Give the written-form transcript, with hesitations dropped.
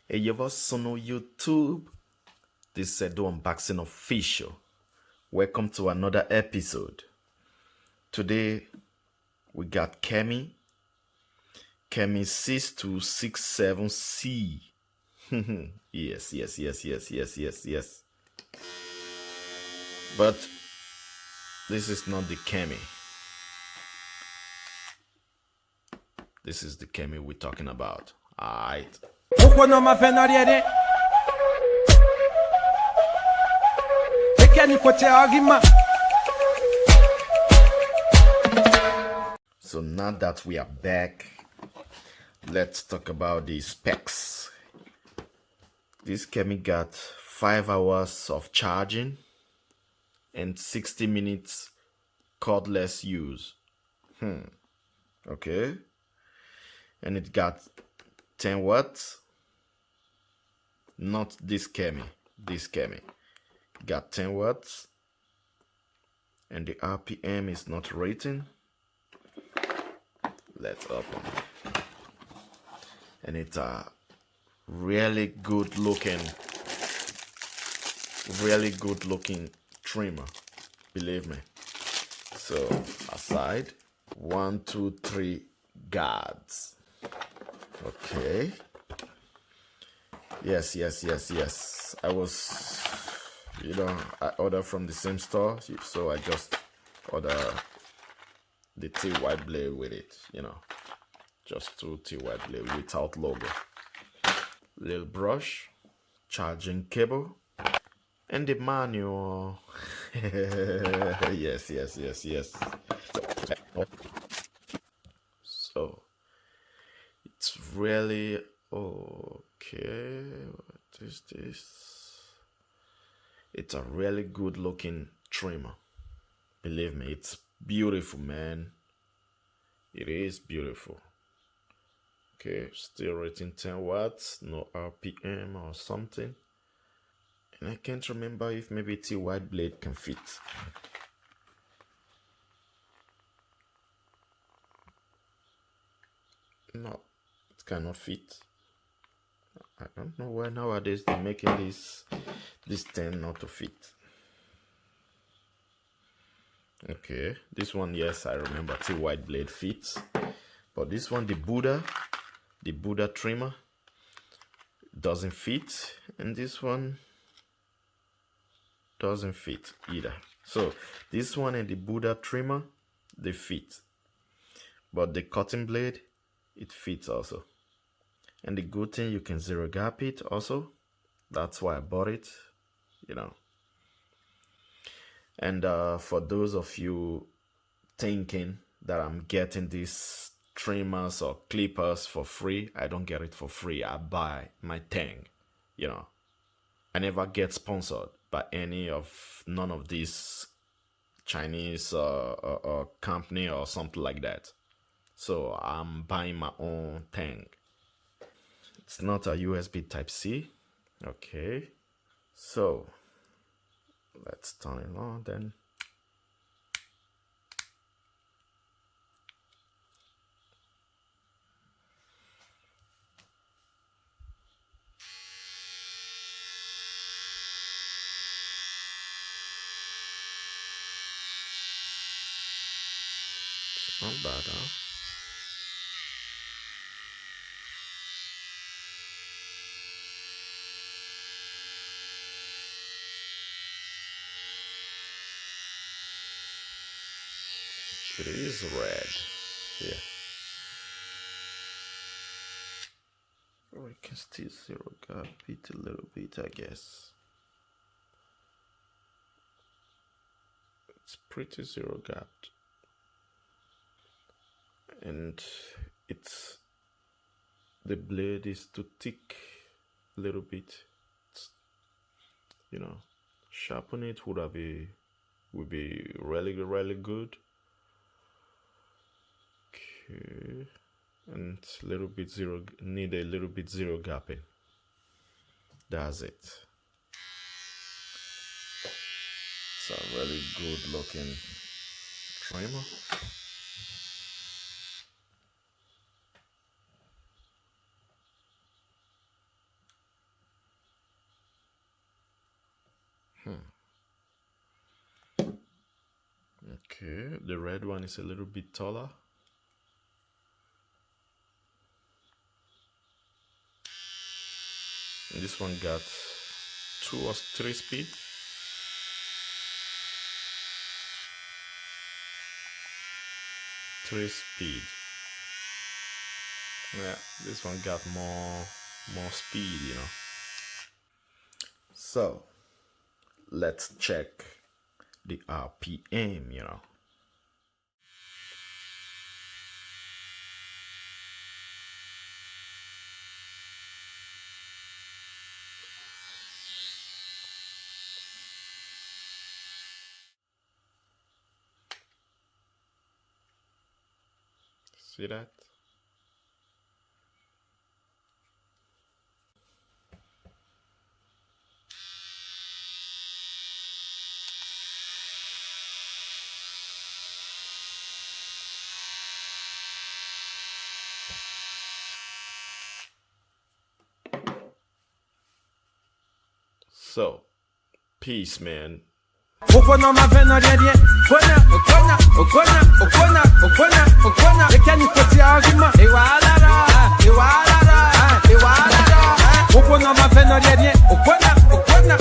Hey, you ever on YouTube? This is Edo Unboxing Official. Welcome to another episode. Today we got Kemei 6267C. Yes. But this is not the Kemei. This is the Kemei we're talking about. Alright. So now that we are back, let's talk about the specs. This Kemei got 5 hours of charging and 60 minutes cordless use. Okay. And it got 10 watts. Not this Kemei. This Kemei got 10 watts. And the RPM is not rating. Let's open it. And it's a really good looking trimmer, believe me. So aside, 1 2 3 guards. Okay. Yes. I was, I ordered from the same store, so I just order the T white blade with it, just 2 T white blade without logo. Little brush, charging cable, and the manual. Yes. So it's really okay. What is this? It's a really good looking trimmer. Believe me, it's beautiful, man. It is beautiful. Okay, still rating 10 watts, no RPM or something. And I can't remember if maybe T white blade can fit. No, it cannot fit. I don't know why nowadays they're making this 10 not to fit. Okay, this one, yes, I remember T white blade fits. But this one, the Buddha trimmer, doesn't fit. And this one doesn't fit either. So this one and the Buddha trimmer, they fit. But the cutting blade, it fits also. And the good thing, you can zero gap it also. That's why I bought it, And for those of you thinking that I'm getting these trimmers or clippers for free, I don't get it for free. I buy my thing, I never get sponsored by none of these Chinese company or something like that. So I'm buying my own thing. It's not a USB type C. Okay. So let's turn it on then. It's not bad, huh? It is red. Yeah. Oh, I can still zero gap it a little bit, I guess. It's pretty zero gapped. And the blade is too thick a little bit. It's, sharpen it would be really good. Okay. And need a little bit zero gapping. That's it. It's a really good looking trimmer. Okay, the red one is a little bit taller. And this one got 2 or 3 speed. 3 speed. Yeah, this one got more speed, you know. So let's check the RPM, you know. See that? So, peace, man. Okona mavena dedie, okona, ekani koti agima, iwalala, okona mavena dedie, okona,